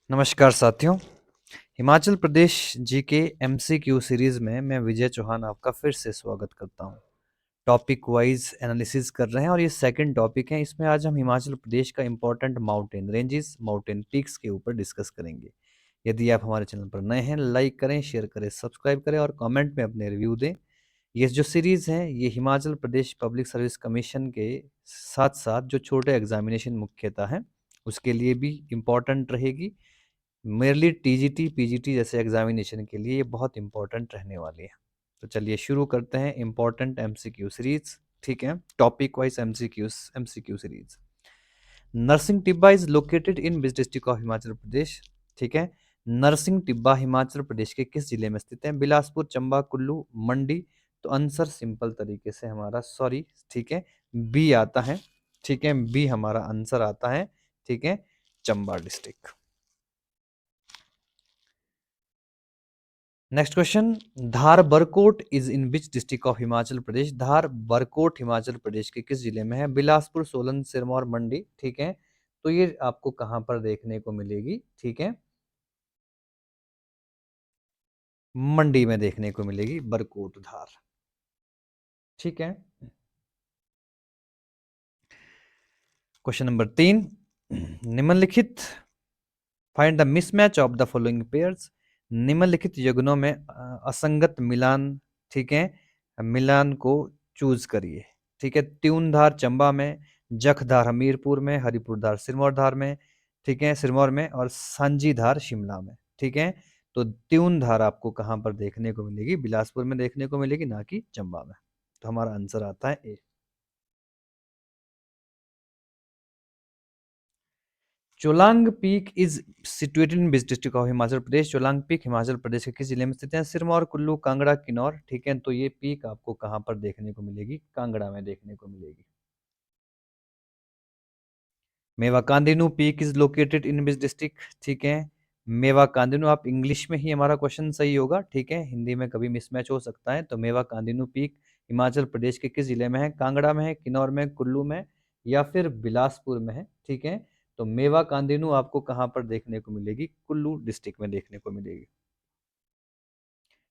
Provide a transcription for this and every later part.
नमस्कार साथियों। Himachal Pradesh GK MCQ series में मैं विजय चौहान आपका फिर से स्वागत करता हूं। टॉपिक वाइज एनालिसिस कर रहे हैं और ये सेकंड टॉपिक है। इसमें आज हम हिमाचल प्रदेश का important mountain ranges, mountain peaks के ऊपर डिस्कस करेंगे। यदि आप हमारे चैनल पर नए हैं, लाइक करें, शेयर करें, सब्सक्राइब करें और कमेंट में अपने रिव्यू दें। ये जो सीरीज़ है ये Himachal Pradesh public service commission के साथ साथ जो छोटे एग्जामिनेशन मुख्यतः हैं उसके लिए भी इम्पॉर्टेंट रहेगी। मेरली टीजीटी पीजीटी जैसे एग्जामिनेशन के लिए ये बहुत इंपॉर्टेंट रहने वाली है। तो चलिए शुरू करते हैं इंपॉर्टेंट एमसीक्यू सीरीज। ठीक है, topic wise MCQ series. Narsingh Tibba is located in which district of Himachal Pradesh. ठीक है, नरसिंह टिब्बा हिमाचल प्रदेश के किस जिले में स्थित है? बिलासपुर, चंबा, कुल्लू, मंडी। तो आंसर सिंपल तरीके से हमारा सॉरी, ठीक है, बी आता है। ठीक है, बी हमारा आंसर आता है। ठीक है, Chamba district. Next question, Dhar Barkot is in which district of Himachal Pradesh? Dhar Barkot Himachal Pradesh के किस जिले में है? बिलासपुर, सोलन, सिरमौर, मंडी। ठीक है, तो ये आपको कहां पर देखने को मिलेगी? ठीक है, मंडी में देखने को मिलेगी बरकोट धार। ठीक है, क्वेश्चन नंबर 3, निम्नलिखित find the mismatch of the following pairs. निम्नलिखित युग्मों में असंगत मिलान, ठीक है, मिलान को चूज करिए। ठीक है, त्यूनधार चंबा में, जखधार हमीरपुर में, हरिपुरधार सिरमौर धार में, ठीक है, सिरमौर में, और सांझीधार शिमला में। ठीक है, तो त्यूनधार आपको कहाँ पर देखने को मिलेगी? बिलासपुर में देखने को मिलेगी, ना कि चंबा में। तो हमारा आंसर आता है A. Cholang peak is situated in which district of Himachal Pradesh? Cholang peak Himachal Pradesh के किस जिले में स्थित है? सिरमौर, कुल्लू, कांगड़ा, किन्नौर। ठीक है, तो ये पीक आपको कहां पर देखने को मिलेगी? कांगड़ा में देखने को मिलेगी। Mewa Kandinu peak is located in which district? ठीक है, मेवा कांदिनू, आप इंग्लिश में ही हमारा क्वेश्चन सही होगा। ठीक है, हिंदी में कभी मिसमैच हो सकता है। तो मेवा कांदिनू पीक हिमाचल प्रदेश के किस जिले में है? कांगड़ा में है, किन्नौर में, कुल्लू में, या फिर बिलासपुर में है। ठीक है, तो मेवा कांदिनू आपको कहां पर देखने को मिलेगी? कुल्लू डिस्ट्रिक्ट में देखने को मिलेगी।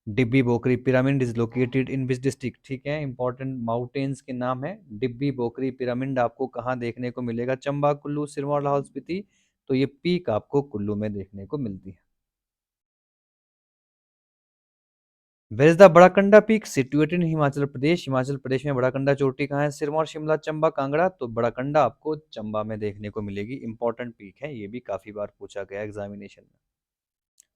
डिब्बी बोकरी pyramid is located in which district? ठीक है, इंपॉर्टेंट माउंटेन्स के नाम है। डिब्बी बोकरी पिरामिड आपको कहाँ देखने को मिलेगा? चंबा, कुल्लू, सिरमौर, लाहौल स्पीति। तो ये पीक आपको कुल्लू में देखने को मिलती है। Where is the Badakanda peak situated in Himachal Pradesh? Himachal Pradesh में बड़ाकंडा चोटी कहाँ है? सिरमौर, शिमला, चंबा, कांगड़ा। तो बड़ाकंडा आपको चंबा में देखने को मिलेगी। इंपॉर्टेंट पीक है, ये भी काफी बार पूछा गया एग्जामिनेशन में।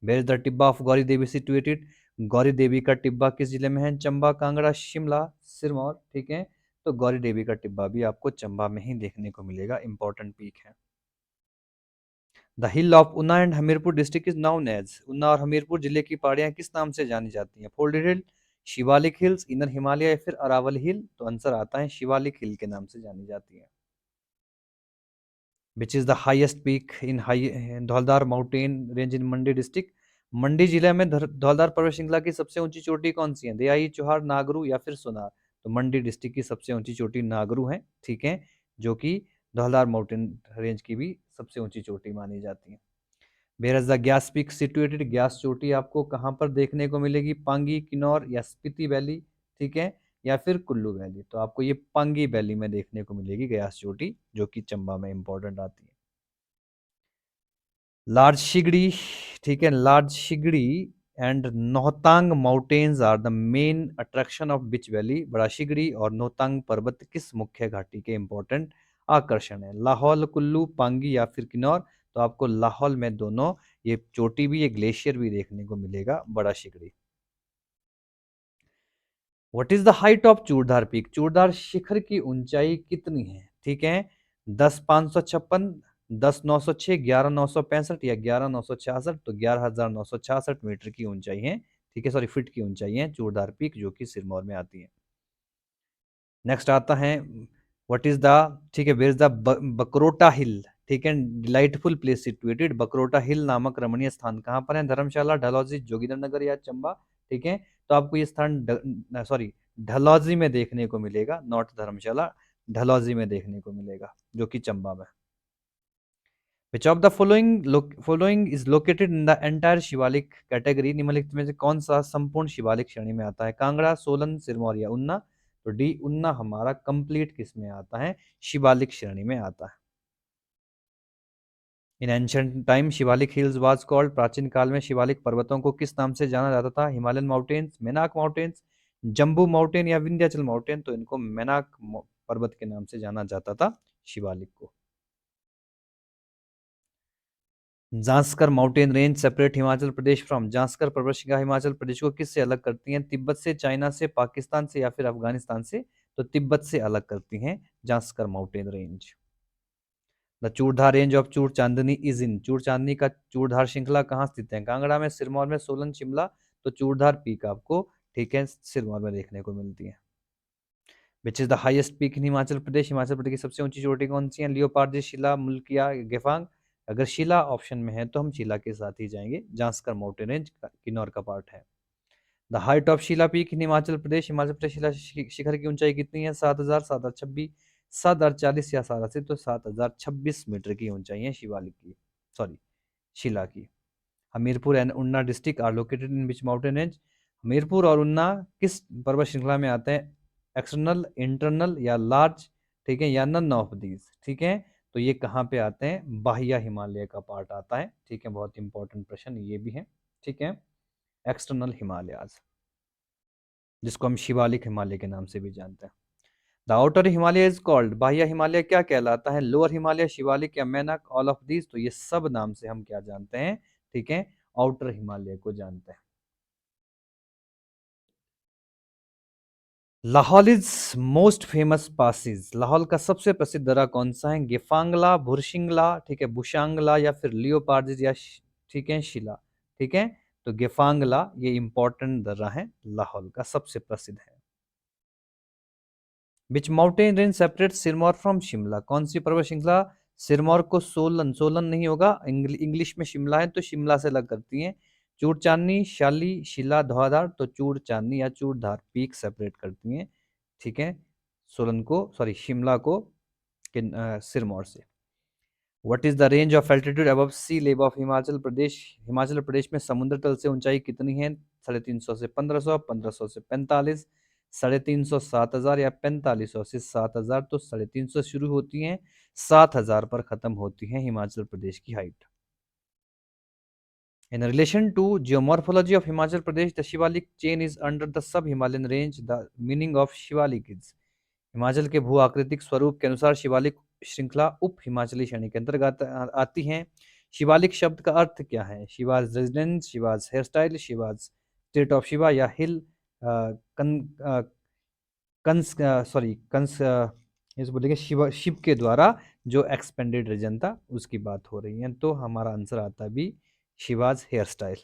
Where is the Tibba of Gauri Devi situated? Gauri Devi का टिब्बा किस जिले में है? चंबा, कांगड़ा, शिमला, सिरमौर। ठीक है, तो गौरी देवी का टिब्बा भी आपको चंबा में ही देखने को मिलेगा। इंपॉर्टेंट पीक है। The hill of Una and Hamirpur district is known as? Una और हमीरपुर जिले की पहाड़ियां किस नाम से जानी जाती हैं? फोल्डेड हिल, शिवालिक हिल्स, इनर हिमालय, या फिर अरावल हिल। तो आंसर आता है शिवालिक हिल के नाम से जानी जाती है। Which is the highest peak in high Dhauladhar mountain range in Mandi district? Mandi जिले में धौलधार पर्वत श्रृंखला की सबसे ऊंची चोटी कौन सी है? दयाई, चोहार, नागरू, या फिर सोनार। तो मंडी डिस्ट्रिक्ट की सबसे ऊंची चोटी नागरू है। ठीक है, जो कि धौलधार माउंटेन रेंज की भी सबसे ऊंची चोटी मानी जाती है। Where the Gyas peak situated? Gyas चोटी आपको कहाँ पर देखने को मिलेगी? पांगी, किन्नौर, या स्पीति वैली। ठीक है, या फिर कुल्लू वैली। तो आपको ये पांगी वैली में देखने को मिलेगी ग्यास चोटी, जो कि चंबा में इंपॉर्टेंट आती है। लार्ज शिगड़ी, ठीक है, large Shigri and Nohtang mountains are the main attraction of which valley? Bara Shigri और नोहतांग पर्वत किस मुख्य घाटी के इंपॉर्टेंट आकर्षण है? लाहौल, कुल्लू, पांगी, या फिर किन्नौर। तो आपको लाहौल में दोनों, ये चोटी भी, ये ग्लेशियर भी देखने को मिलेगा, Bara Shigri. What is the height of Churdhar peak? Churdhar शिखर की ऊंचाई कितनी है? ठीक है, 10,556, 10,906, 11,965, या 11,966। तो 11,966 मीटर की ऊंचाई है। ठीक है, सॉरी, फीट की ऊंचाई है चूड़धार पीक, जो कि सिरमौर में आती है। नेक्स्ट आता है, व्हाट इज द, ठीक है, वेयर इज द बकरोटा हिल? ठीक है, डिलाइटफुल प्लेस सिचुएटेड? बकरोटा हिल नामक रमणीय स्थान कहाँ पर है? धर्मशाला, डलहौजी, जोगिंदरनगर, या चंबा। ठीक है, तो आपको ये स्थान सॉरी डलहौजी में देखने को मिलेगा, नॉट धर्मशाला, डलहौजी में देखने को मिलेगा, जो कि चंबा में। विच of the following is located in the entire Shivalik category, निम्नलिखित में से कौन सा संपूर्ण शिवालिक श्रेणी में आता है? कांगड़ा, सोलन, सिरमौर या उन्ना? तो डी उन्ना हमारा कंप्लीट किस में आता है? शिवालिक श्रेणी में आता है। In ancient time Shivalik hills was called, प्राचीन काल में शिवालिक पर्वतों को किस नाम से जाना जाता था? Himalayan mountains, Mainak mountains, Jambu mountain या विंध्याचल माउंटेन? तो इनको मेनाक पर्वत के नाम से जाना जाता था शिवालिक को। Zanskar mountain range separate Himachal Pradesh from, Zanskar पर्वत श्रृंखला हिमाचल प्रदेश को किससे अलग करती हैं? तिब्बत से, चाइना से, पाकिस्तान से या फिर अफगानिस्तान से? तो तिब्बत से अलग करती हैं Zanskar mountain range. The Churdhar range of Chur Chandni is in, Chur Chandni का चूड़धार श्रृंखला कहाँ स्थित है? कांगड़ा में, सिरमौर में, सोलन, शिमला? तो चूड़धार पीक आपको, ठीक है, सिरमौर में देखने को मिलती है। Which is the highest peak in Himachal Pradesh, Himachal Pradesh की सबसे ऊंची चोटी कौन सी है? लियोपार्डी, शिला, मुल्किया, गेफांग? अगर शिला ऑप्शन में है तो हम शिला के साथ ही जाएंगे, जांस्कर माउंटेन रेंज किन्नौर का पार्ट है। The height of Shila peak in Himachal Pradesh, Himachal प्रदेश शिला शिखर की ऊंचाई कितनी है? 7,000, 7,026, 7,040 या 7,080? तो 7,026 मीटर की ऊंचाई है शिवालिक की, सॉरी शिला की। Hamirpur and Una district are located in which mountain range? Hamirpur और उन्ना किस पर्वत श्रृंखला में आते हैं? एक्सटर्नल, इंटरनल या लार्ज, ठीक है, या नन ऑफ दीज, ठीक है? तो ये कहाँ पे आते हैं? बाह्य हिमालय का पार्ट आता है, ठीक है, बहुत इंपॉर्टेंट प्रश्न ये भी है, ठीक है। एक्सटर्नल हिमालयाज, जिसको हम शिवालिक हिमालय के नाम से भी जानते हैं। The outer Himalaya is called, बाह्य हिमालय क्या कहलाता है? लोअर हिमालय, शिवालिक या मैनक, ऑल ऑफ दीज? तो ये सब नाम से हम क्या जानते हैं, ठीक है, आउटर हिमालय को जानते हैं। Lahaul is most famous passes, Lahaul का सबसे प्रसिद्ध दर्रा कौन सा है? गेफांगला, भुरशिंगला, ठीक है, बुशांगला या फिर लियोपार्डिस या ठीक है, शिला, ठीक है। तो गेफांगला ये इंपॉर्टेंट दर्रा है, लाहौल का सबसे प्रसिद्ध है। विच mountain range separate Sirmaur from Shimla, कौन सी पर्वत श्रृंखला सिरमौर को, सोलन, सोलन नहीं होगा, इंग्लिश में शिमला है तो शिमला से अलग करती है? चूड़ चांदनी, शाली, शिला, धौलाधार? तो चूड़ चांदनी या चूड़धार पीक सेपरेट करती हैं, ठीक है, सोलन को, सॉरी शिमला को सिरमौर से। What is the range of altitude above sea level of Himachal Pradesh, Himachal Pradesh में समुद्र तल से ऊंचाई कितनी है? 350 से 1500, 1500 से 45, 350, 7,000 या 4500 से 7,000? तो 350 शुरू होती हैं, 7,000 पर खत्म होती है हिमाचल प्रदेश की height. In relation to geomorphology of Himachal Pradesh, the Shivalik chain is under the sub-Himalayan range. The meaning of Shivalik is, Himachal के भू आकृतिक स्वरूप के अनुसार शिवालिक श्रृंखला उप हिमाचली श्रेणी के अंतर्गत आती हैं। शिवालिक शब्द का अर्थ क्या है? Shiva's residence, Shiva's hair style, Shiva's state of Shiva या हिल कंस, सॉरी कंस, इस बोलेंगे शिव, शिव के द्वारा जो एक्सपेंडेड रीजन था उसकी बात हो रही है। तो हमारा आंसर आता भी शिवाज हेयर स्टाइल।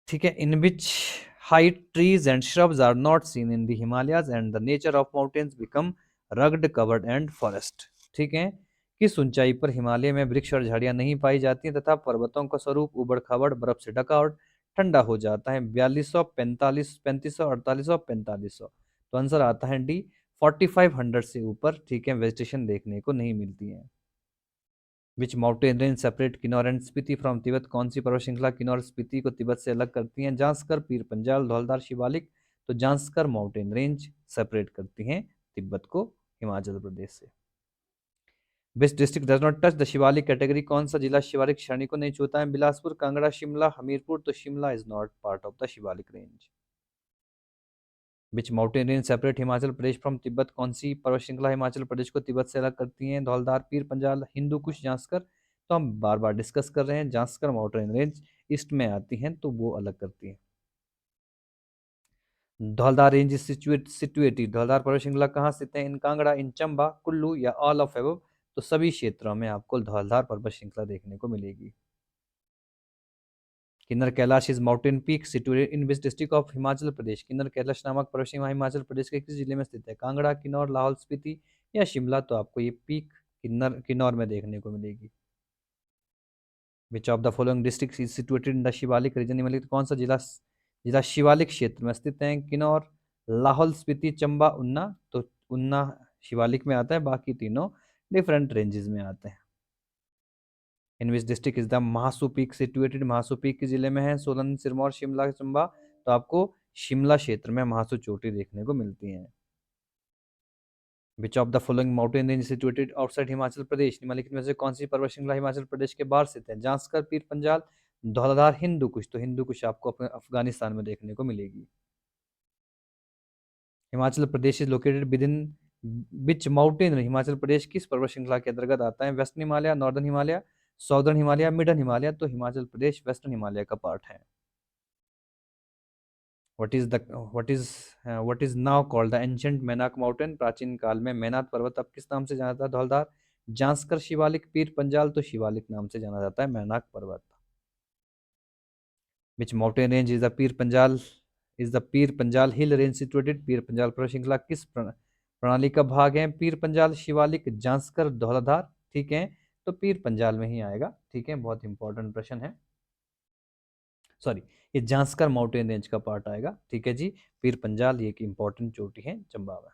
ठीक है, in which height trees and shrubs are not seen in the Himalayas and the nature of mountains become rugged, covered and forest, ठीक है, किस ऊंचाई पर हिमालय में वृक्ष और झाड़ियां नहीं पाई जाती हैं तथा पर्वतों का स्वरूप उबड़ खाबड़, बर्फ से ढका और ठंडा हो जाता है? 4200, 45, 3500, 4800, 4500? तो आंसर आता है डी, 4500 से ऊपर, ठीक है, वेजिटेशन देखने को नहीं मिलती है। विच mountain range separate Kinnaur and Spiti from Tibet, कौन सी पर्वत श्रृंखला किन्नौर और स्पीति को तिब्बत से अलग करती हैं? जांस्कर, पीर पंजाल, धौलधार, शिवालिक? तो जांस्कर माउंटेन रेंज सेपरेट करती हैं तिब्बत को हिमाचल प्रदेश से। विच district does not touch the Shivalik category, कौन सा जिला शिवालिक श्रेणी को नहीं छूता है? बिलासपुर, कांगड़ा, शिमला, हमीरपुर? तो Shimla is not part of the Shivalik range. Which mountain range separate Himachal Pradesh from Tibet, कौन सी पर्वत श्रृंखला हिमाचल प्रदेश को तिब्बत से अलग करती हैं? धौलधार, पीर पंजाल, हिंदू कुश, जांस्कर? तो हम बार बार डिस्कस कर रहे हैं, जांस्कर माउंटेन रेंज ईस्ट में आती हैं तो वो अलग करती हैं। Dhauladhar range is situated, Dhauladhar पर्वत श्रृंखला कहाँ स्थित है? इन कांगड़ा, इन चंबा, कुल्लू या ऑल ऑफ एबव? तो सभी क्षेत्रों में आपको धौलधार पर्वत श्रृंखला देखने को मिलेगी। Kinnar Kailash is mountain peak situated in which district of Himachal Pradesh, Kinnar Kailash नामक पर्वत श्रृंखला हिमाचल प्रदेश के किस जिले में स्थित है? कांगड़ा, किन्नौर, लाहौल स्पीति या शिमला? तो आपको ये पीक किन्नौर में देखने को मिलेगी। Which of the following district is situated in the Shivalik region, निम्नलिखित कौन सा जिला शिवालिक क्षेत्र में स्थित है? किन्नौर, लाहौल स्पीति, चंबा, उन्ना? तो उन्ना शिवालिक में आता है, बाकी तीनों डिफरेंट रेंजेस में आते हैं। In which district is the Mahasu peak situated, Mahasu peak किस जिले में है? सोलन, सिरमौर, शिमला, चंबा। तो आपको शिमला क्षेत्र में महासू चोटी देखने को मिलती है। Which of the following mountain range situated outside Himachal Pradesh, निम्नलिखित में से कौन सी पर्वत श्रृंखला हिमाचल प्रदेश के बाहर स्थित है? जांस्कर, पीर पंजाल, धौलाधार, हिंदू कुश। तो हिंदू कुश आपको अपने अफगानिस्तान में देखने को मिलेगी। Himachal Pradesh is located within which mountain, Himachal Pradesh किस पर्वत श्रृंखला के अंतर्गत आता है? Western Himalaya, northern Himalaya, southern Himalaya, middle Himalaya. तो हिमाचल प्रदेश वेस्टर्न हिमालय का पार्ट है। What is now called the ancient Mainak mountain, प्राचीन काल में मैनाक पर्वत अब किस नाम से जाना जाता है? धौलधार, जांस्कर, शिवालिक, पीर पंजाल। तो शिवालिक नाम से जाना जाता है मैनाक पर्वत। विच mountain range is the Pir Panjal hill range situated, Pir Panjal पर्वत श्रृंखला किस प्रणाली का भाग है? पीर पंजाल, शिवालिक, जांस्कर, धौलाधार। ठीक है, तो पीर पंजाल में ही आएगा। ठीक है, बहुत इंपॉर्टेंट प्रश्न है। सॉरी, ये जांस्कर माउंटेन रेंज का पार्ट आएगा। ठीक है जी, पीर पंजाल ये एक इंपॉर्टेंट चोटी है चंबा में।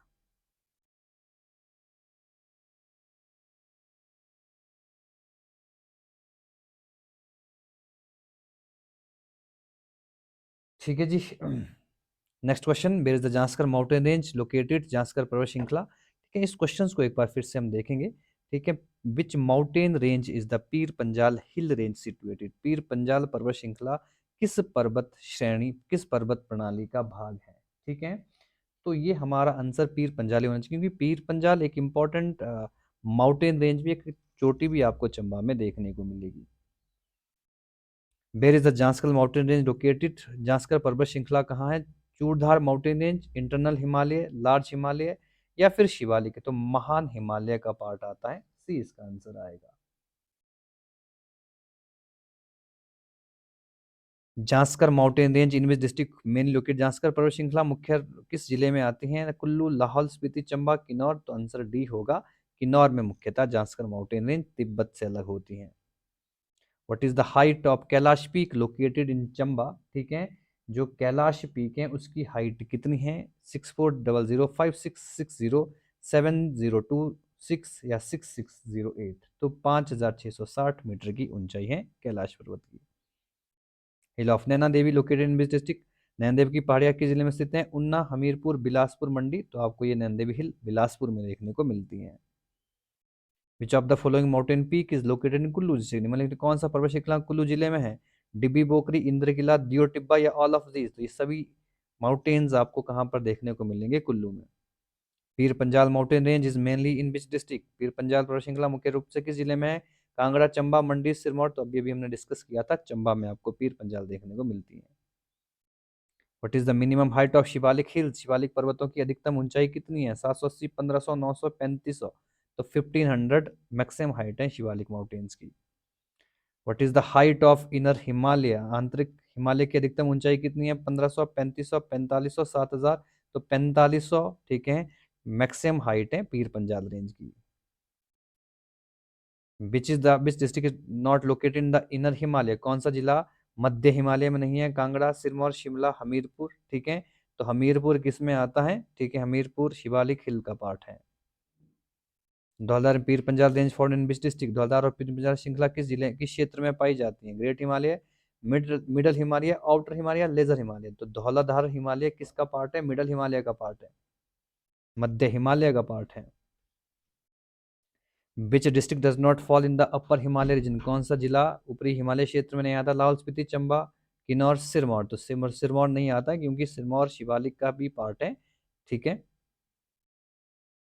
ठीक है जी। Next question, where is the Zanskar mountain range located, Zanskar पर्वत श्रृंखला। ठीक है, इस क्वेश्चन को एक बार फिर से हम देखेंगे। ठीक है, विच mountain range is the Pir Panjal hill range situated, Pir Panjal पर्वत श्रृंखला किस पर्वत श्रेणी, किस पर्वत प्रणाली का भाग है? ठीक है, तो ये हमारा आंसर पीर पंजाल ही होना चाहिए, क्योंकि पीर पंजाल एक इंपॉर्टेंट माउंटेन रेंज भी, एक चोटी भी आपको चंबा में देखने को मिलेगी। Where is the Zanskar mountain range located, Zanskar पर्वत श्रृंखला कहाँ है? Churdhar mountain range, internal Himalaya, large Himalaya, या फिर शिवालिक। तो महान हिमालय का पार्ट आता है, सी इसका आंसर आएगा। Zanskar mountain range in which district main locate, Zanskar पर्वत श्रृंखला मुख्य किस जिले में आती है? कुल्लू, लाहौल स्पीति, चंबा, किन्नौर। तो आंसर डी होगा, किन्नौर में मुख्यतः जांस्कर माउंटेन रेंज तिब्बत से अलग होती है। What is the height of Kailash peak located in Chamba? ठीक है, जो कैलाश पीक है उसकी हाइट कितनी है? 6400, 5660, 7026 या 6608। तो 5660 मीटर की ऊंचाई है कैलाश पर्वत की। Hill of Naina Devi located in which district, Naina Devi की पहाड़ियाँ किस जिले में स्थित हैं? उन्ना, हमीरपुर, बिलासपुर, मंडी। तो आपको ये नैना देवी हिल बिलासपुर में देखने को मिलती है। Which of the following mountain peak is located in Kullu district, मतलब कौन सा पर्वत श्रृंखला कुल्लू जिले में है? डिब्बी बोकरी, इंद्रकिला, दियो टिब्बा, या ऑल ऑफ दीज। तो ये सभी माउंटेन्स आपको कहाँ पर देखने को मिलेंगे? कुल्लू में। Pir Panjal mountain range is mainly in which district, Pir Panjal पर्वत श्रृंखला मुख्य रूप से किस जिले में है? कांगड़ा, चंबा, मंडी, सिरमौर। तो अभी अभी हमने डिस्कस किया था, चंबा में आपको पीर पंजाल देखने को मिलती है। What is the minimum height of Shivalik hills, Shivalik पर्वतों की अधिकतम ऊंचाई कितनी है? 780, 1500, 900, 3500। तो 1500 मैक्सिमम हाइट है शिवालिक माउंटेन्स की। What is the height of inner Himalaya, आंतरिक हिमालय की अधिकतम ऊंचाई कितनी है? 1500, 3500, 4500, 7000। तो 4500। ठीक है, मैक्सिमम हाइट है पीर पंजाल रेंज की। विच district is not located in the inner Himalaya, कौन सा जिला मध्य हिमालय में नहीं है? कांगड़ा, सिरमौर, शिमला, हमीरपुर। ठीक है, तो हमीरपुर किस में आता है? ठीक है, हमीरपुर शिवालिक हिल का पार्ट है। Dhauladhar Pir Panjal range found in which district, Dhauladhar और पीर पंजाल श्रृंखला किस जिले, किस क्षेत्र में पाई जाती है? Great Himalaya, middle Himalaya, outer Himalaya, lesser Himalaya. तो धौलाधार हिमालय किसका पार्ट है? मिडल हिमालय का पार्ट है, मध्य हिमालय का पार्ट है। Which district does not fall in the upper Himalaya region, कौन सा जिला ऊपरी हिमालय क्षेत्र में नहीं आता? लाहौल स्पीति, चंबा, किन्नौर, सिरमौर। तो सिरमौर नहीं आता है, क्योंकि सिरमौर शिवालिक का भी पार्ट है। ठीक है,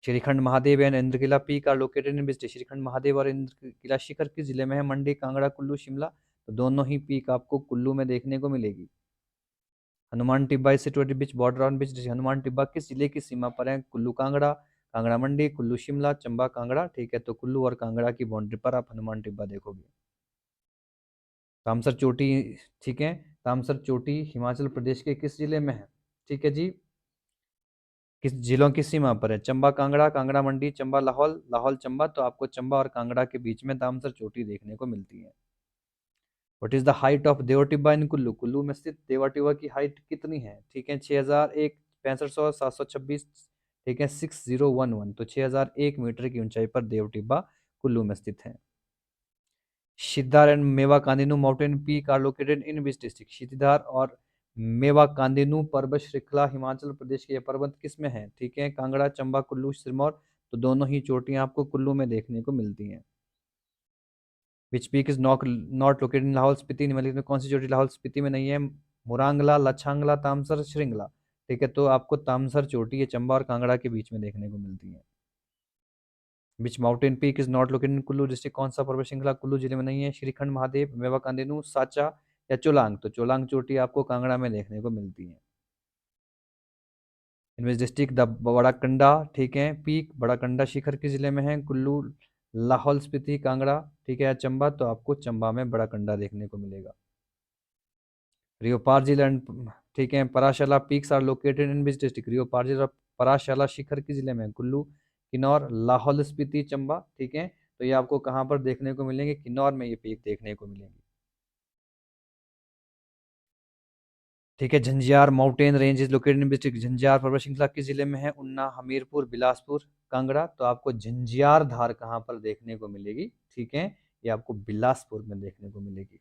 Shrikhand Mahadev and Indrakila peak are located in which, Shrikhand Mahadev और इंद्रकिला शिखर किस जिले में है? मंडी, कांगड़ा, कुल्लू, शिमला। तो दोनों ही पीक आपको कुल्लू में देखने को मिलेगी। Hanuman Tibba is situated which border on which, Hanuman Tibba किस जिले की सीमा पर है? कुल्लू, कांगड़ा, कांगड़ा मंडी, कुल्लू शिमला, चंबा कांगड़ा। ठीक है, तो कुल्लू और कांगड़ा की बाउंड्री पर आप हनुमान टिब्बा देखोगे। तामसर चोटी, ठीक है, तामसर चोटी हिमाचल प्रदेश के किस जिले में है? ठीक है जी, किस जिलों की सीमा पर है? चंबा कांगड़ा, कांगड़ा मंडी, चंबा लाहौल, लाहौल चंबा। तो आपको चंबा और कांगड़ा के बीच में तामसर चोटी देखने को मिलती है। What is the height of देवा टिब्बा इन कुल्लू, कुल्लू में स्थित देवा टिब्बा की हाइट कितनी है? ठीक है, 6001, 6500, 726। ठीक है 6011, तो 6001 मीटर की ऊंचाई पर देव टिब्बा कुल्लू में स्थित है। Siddhar and Mewa Kandinu mountain peak are located in which district? Siddhar और मेवा कांदिनू पर्वत श्रृंखला हिमाचल प्रदेश के ये पर्वत किस में है? ठीक है कांगड़ा, चंबा, कुल्लू, सिरमौर, तो दोनों ही चोटियां आपको कुल्लू में देखने को मिलती हैं। Which peak is not located in Lahaul Spiti? निम्नलिखित में कौन सी चोटी लाहौल स्पीति में नहीं है? मुरांगला, लछांगला, तामसर, श्रृंगला। ठीक है तो आपको तामसर चोटी ये चंबा और कांगड़ा के बीच में देखने को मिलती है। Which mountain peak is not located in Kullu district? कौन सा पर्वत श्रृंखला कुल्लू जिले में नहीं है? श्रीखंड महादेव, मेवा कांदिनू, साचा या चोलांग? तो चोलांग चोटी आपको कांगड़ा में देखने को मिलती है। इन विच डिस्ट्रिक्ट द बड़ाकंडा, ठीक है पीक, बड़ाकंडा शिखर किस जिले में है? कुल्लू, लाहौल स्पीति, कांगड़ा, ठीक है या चंबा? तो आपको चंबा में बड़ाकंडा देखने को मिलेगा। रियोपार्जिल एंड, ठीक है Parashala peaks are located in which district? Riopargil और पराशाला शिखर किस जिले में है? कुल्लू, किन्नौर, लाहौल स्पीति, चंबा। ठीक है तो ये आपको कहाँ पर देखने को मिलेंगे? किन्नौर में ये पीक देखने को मिलेंगे। ठीक है Jhanjhar mountain range is located in district? Jhanjhar पर्वत श्रृंखला किस जिले में है? उन्ना, हमीरपुर, बिलासपुर, कांगड़ा। तो आपको झंझार धार कहाँ पर देखने को मिलेगी? ठीक है ये आपको बिलासपुर में देखने को मिलेगी।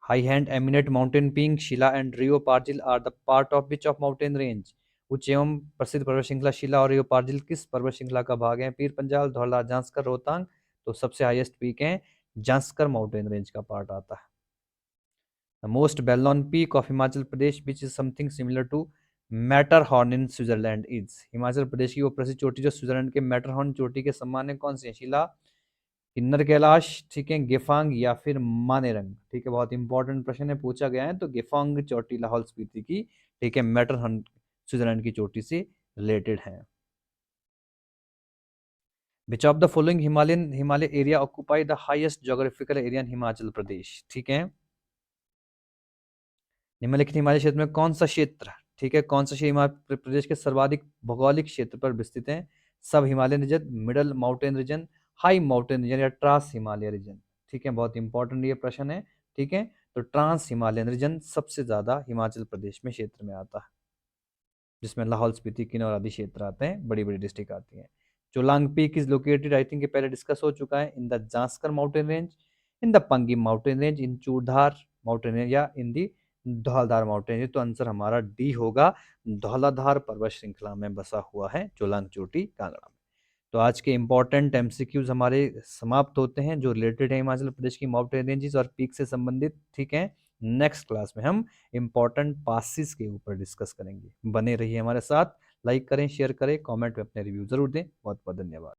High and eminent mountain peak, Shila and Rio Pargil are the part of which of mountain range? उच्च एवं प्रसिद्ध पर्वत श्रृंखला शिला और रियो पार्जिल किस पर्वत श्रृंखला का भाग है? पीर पंजाल, धौला, जांस्कर, रोहतांग। तो सबसे हाईएस्ट पीक है जांस्कर माउंटेन रेंज का पार्ट आता है। The most well known peak of Himachal Pradesh which is something similar to Matterhorn in Switzerland is? Himachal Pradesh की वो प्रसिद्ध चोटी जो स्विट्जरलैंड के मैटरहॉर्न चोटी के सम्मान है कौन सी है? शिला, किन्नर कैलाश, ठीक है गेफांग या फिर मानेरंग? ठीक है बहुत इंपॉर्टेंट प्रश्न है पूछा गया है। तो गेफांग चोटी लाहौल स्पीति की, ठीक है मैटरहॉर्न स्विट्जरलैंड की चोटी से रिलेटेड है। Which of the following Himalaya area occupy the highest geographical area in Himachal Pradesh? ठीक है निम्नलिखित हिमालय क्षेत्र में कौन सा क्षेत्र, ठीक है कौन सा क्षेत्र हिमाचल प्रदेश के सर्वाधिक भौगोलिक क्षेत्र पर विस्तृत है? Sub Himalayan region, middle mountain region, high mountain region या ट्रांस हिमालय रीजन? ठीक है बहुत इंपॉर्टेंट ये प्रश्न है। ठीक है तो ट्रांस हिमालयन रीजन सबसे ज्यादा हिमाचल प्रदेश में क्षेत्र में आता है, जिसमें लाहौल स्पीति, किन्नौर आदि क्षेत्र आते हैं, बड़ी बड़ी डिस्ट्रिक्ट आती हैं। Cholang peak is located, I think ये पहले डिस्कस हो चुका है, in the Zanskar mountain range, in the Pangim mountain range, in Churdhar mountain range या in the Dhauladhar mountain range? तो आंसर हमारा डी होगा, धौलाधार पर्वत श्रृंखला में बसा हुआ है चोलांग चोटी कांगड़ा में। तो आज के इंपॉर्टेंट एमसीक्यूज हमारे समाप्त होते हैं जो रिलेटेड है हिमाचल प्रदेश की माउंटेन रेंजेस और पीक से संबंधित। ठीक है नेक्स्ट क्लास में हम इंपॉर्टेंट पासिस के ऊपर डिस्कस करेंगे। बने रहिए हमारे साथ, लाइक करें, शेयर करें, कमेंट में अपने रिव्यू जरूर दें। बहुत बहुत धन्यवाद।